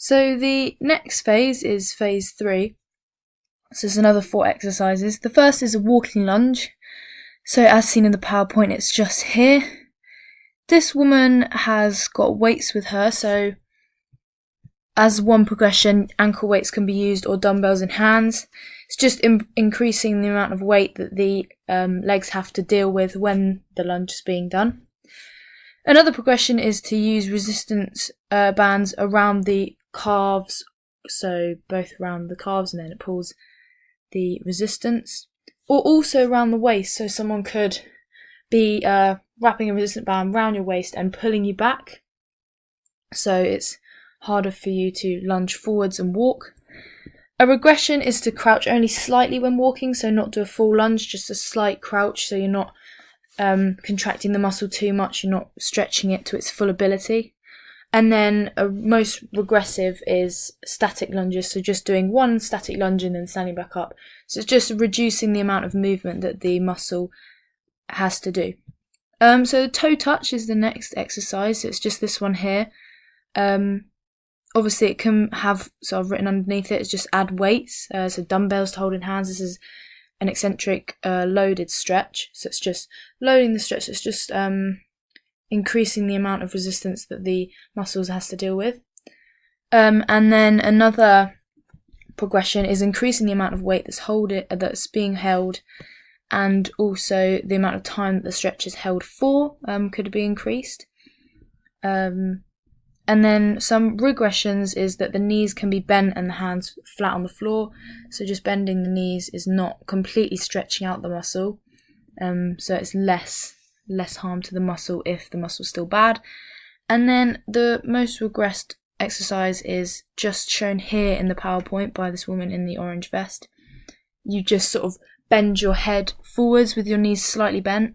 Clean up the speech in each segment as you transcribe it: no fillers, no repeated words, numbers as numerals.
So the next phase is phase 3. So it's another 4 exercises. The first is a walking lunge. So as seen in the PowerPoint, it's just here. This woman has got weights with her, so as one progression, ankle weights can be used or dumbbells in hands. It's just increasing the amount of weight that the legs have to deal with when the lunge is being done. Another progression is to use resistance bands around the calves, so both around the calves, and then it pulls the resistance, or also around the waist, so someone could be wrapping a resistant band around your waist and pulling you back, so it's harder for you to lunge forwards and walk. A regression is to crouch only slightly when walking, so not do a full lunge, just a slight crouch, so you're not contracting the muscle too much, you're not stretching it to its full ability. And then a most regressive is static lunges, so just doing one static lunge and then standing back up. So it's just reducing the amount of movement that the muscle has to do. So the toe touch is the next exercise. It's just this one here. Obviously it can have, so I've written underneath it, it's just add weights, so dumbbells to hold in hands. This is an eccentric loaded stretch, so it's just loading the stretch, it's just increasing the amount of resistance that the muscles has to deal with. And then another progression is increasing the amount of weight that's being held, and also the amount of time that the stretch is held for could be increased. And then some regressions is that the knees can be bent and the hands flat on the floor. So just bending the knees is not completely stretching out the muscle. So it's less harm to the muscle if the muscle's still bad. And then the most regressed exercise is just shown here in the PowerPoint by this woman in the orange vest. You just sort of bend your head forwards with your knees slightly bent.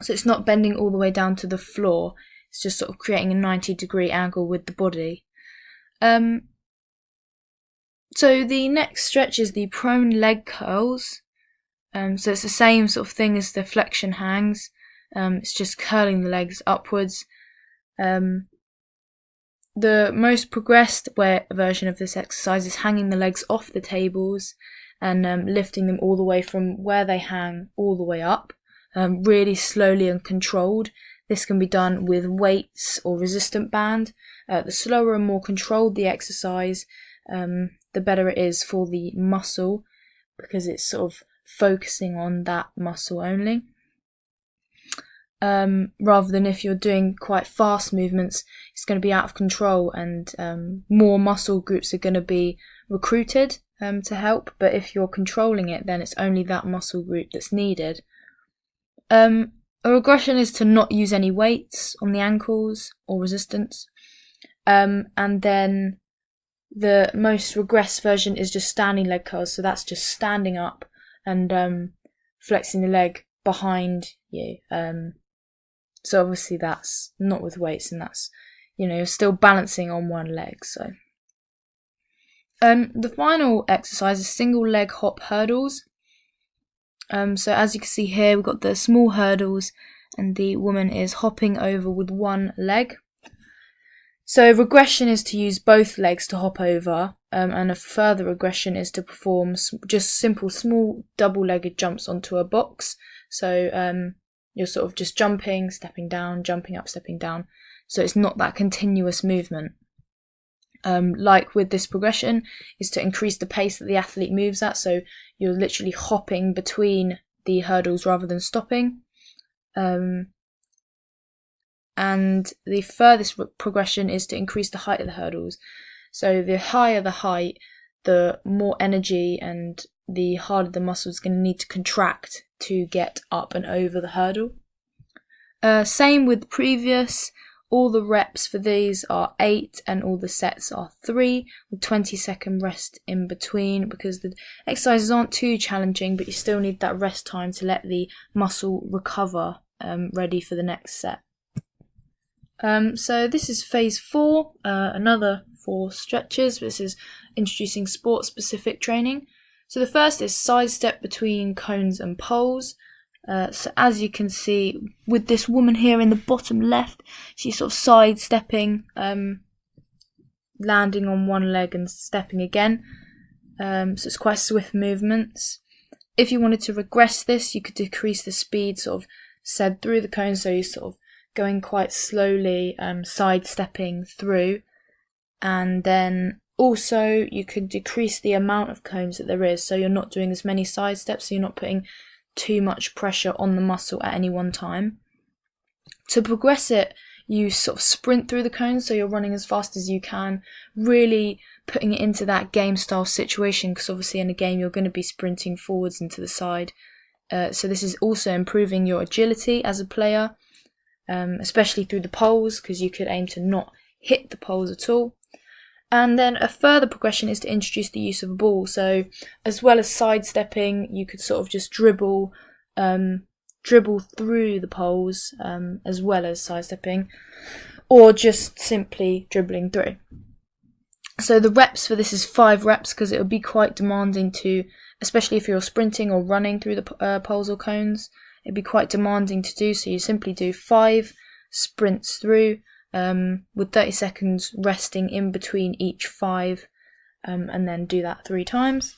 So it's not bending all the way down to the floor. It's just sort of creating a 90-degree angle with the body. So the next stretch is the prone leg curls. So it's the same sort of thing as the flexion hangs. It's just curling the legs upwards. The most progressed version of this exercise is hanging the legs off the tables and lifting them all the way from where they hang all the way up, really slowly and controlled. This can be done with weights or resistant band. The slower and more controlled the exercise, the better it is for the muscle, because it's sort of focusing on that muscle only. Rather than if you're doing quite fast movements, it's going to be out of control, and more muscle groups are going to be recruited to help. But if you're controlling it, then it's only that muscle group that's needed. A regression is to not use any weights on the ankles or resistance. And then the most regressed version is just standing leg curls. So that's just standing up and flexing the leg behind you. So obviously that's not with weights, and that's, you're still balancing on one leg. So the final exercise is single leg hop hurdles. So as you can see here, we've got the small hurdles and the woman is hopping over with one leg. So regression is to use both legs to hop over, and a further regression is to perform just simple small double-legged jumps onto a box. So you're sort of just jumping, stepping down, jumping up, stepping down. So it's not that continuous movement. Like with this progression, is to increase the pace that the athlete moves at, so you're literally hopping between the hurdles rather than stopping. And the furthest progression is to increase the height of the hurdles. So the higher the height, the more energy and the harder the muscle is going to need to contract to get up and over the hurdle. Same with previous. All the reps for these are 8 and all the sets are 3 with 20-second rest in between, because the exercises aren't too challenging, but you still need that rest time to let the muscle recover, ready for the next set. So this is phase 4, another 4 stretches. This is introducing sport-specific training. So the first is side step between cones and poles. So as you can see with this woman here in the bottom left, she's sort of sidestepping landing on one leg and stepping again. So it's quite swift movements. If you wanted to regress this, you could decrease the speed sort of said through the cone, so you're sort of going quite slowly, sidestepping through. And then also you could decrease the amount of cones that there is, so you're not doing as many side steps, so you're not putting too much pressure on the muscle at any one time. To progress it, you sort of sprint through the cones, so you're running as fast as you can, really putting it into that game style situation, because obviously in a game you're going to be sprinting forwards and to the side. So this is also improving your agility as a player, especially through the poles, because you could aim to not hit the poles at all. And then a further progression is to introduce the use of a ball. So as well as sidestepping, you could sort of just dribble through the poles, as well as sidestepping, or just simply dribbling through. So the reps for this is 5 reps, because it would be quite demanding to, especially if you're sprinting or running through the poles or cones, it'd be quite demanding to do. So you simply do 5 sprints through, with 30 seconds resting in between each 5, and then do that 3 times.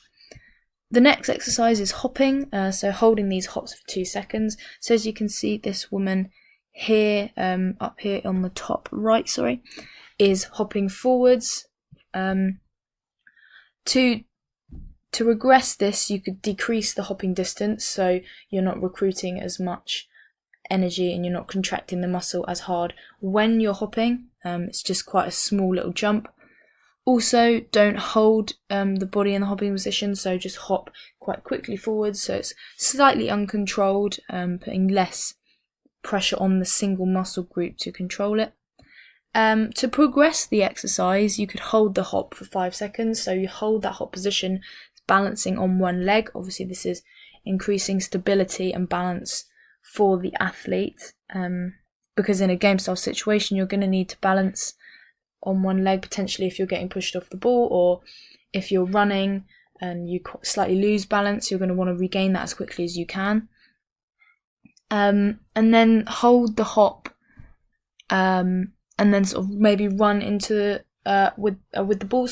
The next exercise is hopping, so holding these hops for 2 seconds. So as you can see, this woman here, up here on the top right, is hopping forwards. To regress this, you could decrease the hopping distance, so you're not recruiting as much energy and you're not contracting the muscle as hard when you're hopping. It's just quite a small little jump. Also, don't hold the body in the hopping position, so just hop quite quickly forwards, so it's slightly uncontrolled, putting less pressure on the single muscle group to control it. To progress the exercise, you could hold the hop for 5 seconds, so you hold that hop position, balancing on one leg. Obviously this is increasing stability and balance for the athlete, because in a game style situation you're going to need to balance on one leg, potentially if you're getting pushed off the ball, or if you're running and you slightly lose balance, you're going to want to regain that as quickly as you can. And then hold the hop, and then sort of maybe run into with the ball,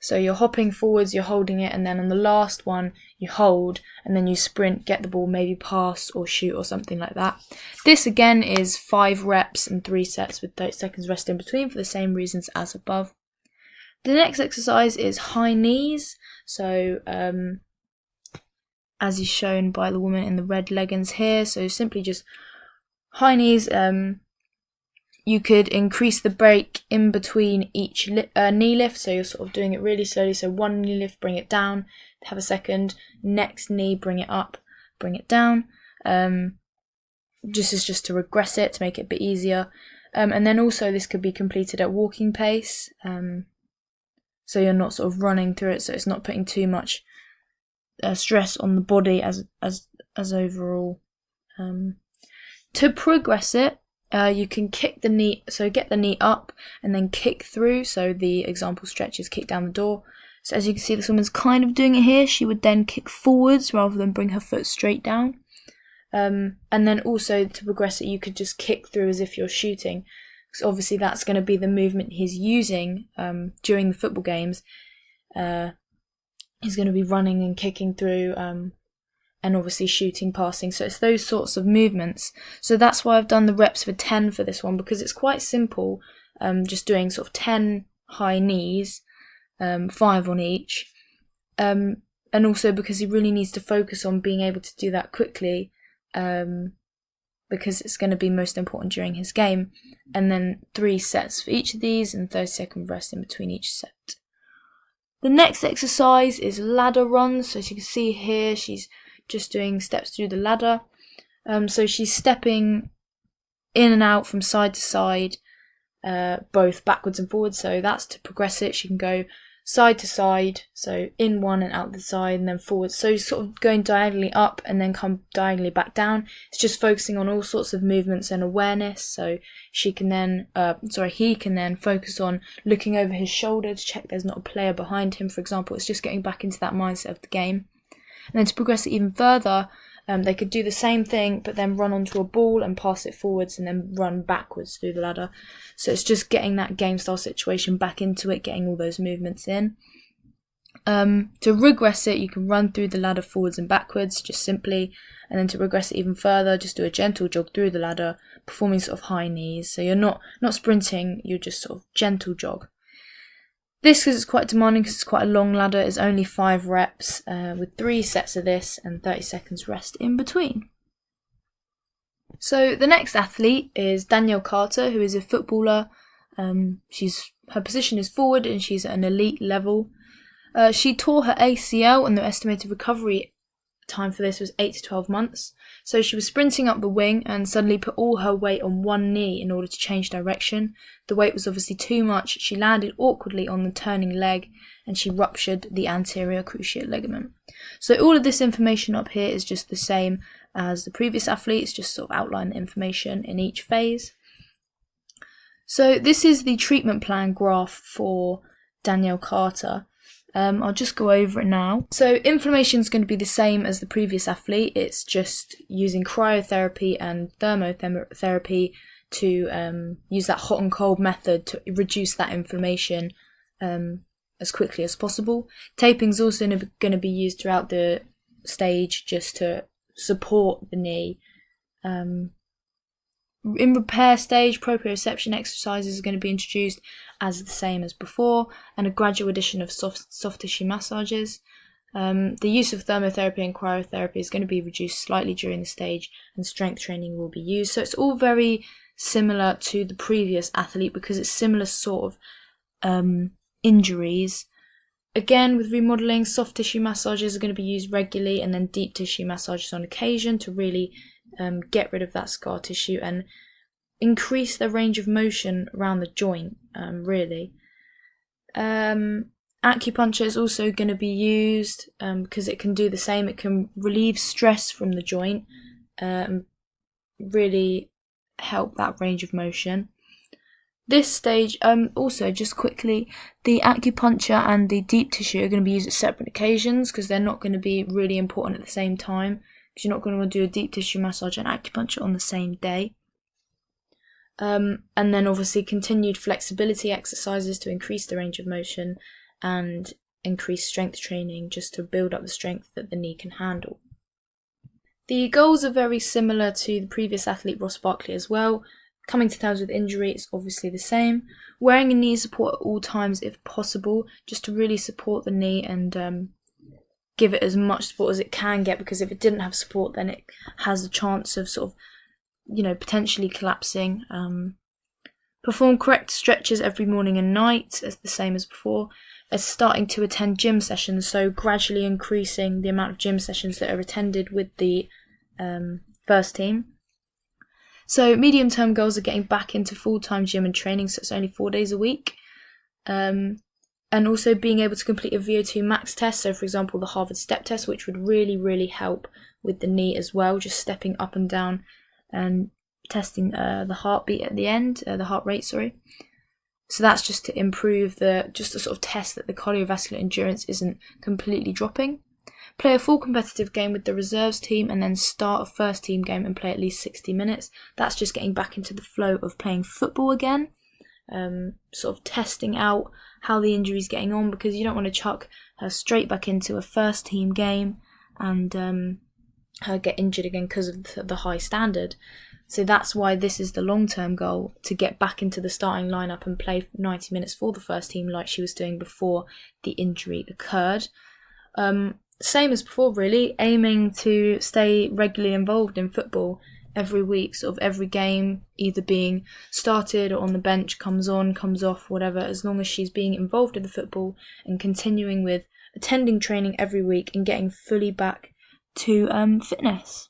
So you're hopping forwards, you're holding it, and then on the last one you hold, and then you sprint, get the ball, maybe pass or shoot or something like that. This again is 5 reps and 3 sets with 30 seconds rest in between for the same reasons as above. The next exercise is high knees. So as is shown by the woman in the red leggings here, so simply just high knees. You could increase the break in between each knee lift, so you're sort of doing it really slowly. So one knee lift, bring it down, have a second, next knee, bring it up, bring it down. Just to regress it, to make it a bit easier. And then also this could be completed at walking pace, so you're not sort of running through it, so it's not putting too much stress on the body as overall. To progress it, you can kick the knee, so get the knee up and then kick through. So the example stretch is kick down the door. So as you can see, this woman's kind of doing it here. She would then kick forwards rather than bring her foot straight down. And then also to progress it, you could just kick through as if you're shooting. So obviously that's going to be the movement he's using during the football games. He's going to be running and kicking through, and obviously shooting, passing. So it's those sorts of movements. So that's why I've done the reps for 10 for this one, because it's quite simple, just doing sort of 10 high knees, 5 on each. And also because he really needs to focus on being able to do that quickly, because it's going to be most important during his game. And then 3 sets for each of these and 30-second rest in between each set. The next exercise is ladder runs. So as you can see here, she's just doing steps through the ladder. So she's stepping in and out from side to side, both backwards and forwards. So that's to progress it. She can go side to side, so in one and out the side, and then forward. So sort of going diagonally up and then come diagonally back down. It's just focusing on all sorts of movements and awareness. So she can then, he can then focus on looking over his shoulder to check there's not a player behind him, for example. It's just getting back into that mindset of the game. And then to progress it even further, They could do the same thing, but then run onto a ball and pass it forwards and then run backwards through the ladder. So it's just getting that game style situation back into it, getting all those movements in. To regress it, you can run through the ladder forwards and backwards, just simply, and then to regress it even further, just do a gentle jog through the ladder, performing sort of high knees. So you're not sprinting, you're just sort of gentle jog. This, because it's quite demanding, because it's quite a long ladder, is only 5 reps, with 3 sets of this and 30 seconds rest in between. So the next athlete is Danielle Carter, who is a footballer. Her position is forward and she's at an elite level. She tore her ACL and the estimated recovery time for this was 8 to 12 months. So she was sprinting up the wing and suddenly put all her weight on one knee in order to change direction. The weight was obviously too much. She landed awkwardly on the turning leg and she ruptured the anterior cruciate ligament. So all of this information up here is just the same as the previous athletes, just sort of outline the information in each phase. So this is the treatment plan graph for Danielle Carter. I'll just go over it now. So inflammation is going to be the same as the previous athlete. It's just using cryotherapy and thermotherapy to use that hot and cold method to reduce that inflammation as quickly as possible. Taping is also going to be used throughout the stage just to support the knee. In repair stage, proprioception exercises are going to be introduced as the same as before, and a gradual addition of soft tissue massages. The use of thermotherapy and cryotherapy is going to be reduced slightly during the stage, and strength training will be used. So it's all very similar to the previous athlete because it's similar sort of injuries. Again, with remodeling, soft tissue massages are going to be used regularly, and then deep tissue massages on occasion to really get rid of that scar tissue and increase the range of motion around the joint, really. Acupuncture is also going to be used because it can do the same. It can relieve stress from the joint, really help that range of motion. This stage, also just quickly, the acupuncture and the deep tissue are going to be used at separate occasions because they're not going to be really important at the same time. You're not going to want to do a deep tissue massage and acupuncture on the same day. And then obviously continued flexibility exercises to increase the range of motion and increase strength training just to build up the strength that the knee can handle. The goals are very similar to the previous athlete Ross Barkley as well. Coming to terms with injury is obviously the same. Wearing a knee support at all times if possible, just to really support the knee and give it as much support as it can get, because if it didn't have support then it has a chance of sort of, potentially collapsing. Perform correct stretches every morning and night, as the same as before. As starting to attend gym sessions, so gradually increasing the amount of gym sessions that are attended with the first team. So medium term goals are getting back into full-time gym and training, so it's only 4 days a week. And also being able to complete a VO2 max test, so for example the Harvard step test, which would really, really help with the knee as well, just stepping up and down and testing the heartbeat at the end, the heart rate, sorry. So that's just to improve just to sort of test that the cardiovascular endurance isn't completely dropping. Play a full competitive game with the reserves team and then start a first team game and play at least 60 minutes. That's just getting back into the flow of playing football again. Sort of testing out how the injury's getting on, because you don't want to chuck her straight back into a first team game and her get injured again because of the high standard. So that's why this is the long-term goal, to get back into the starting lineup and play 90 minutes for the first team like she was doing before the injury occurred. Same as before really, aiming to stay regularly involved in football every week, sort of every game either being started or on the bench, comes on, comes off, whatever, as long as she's being involved in the football and continuing with attending training every week and getting fully back to fitness.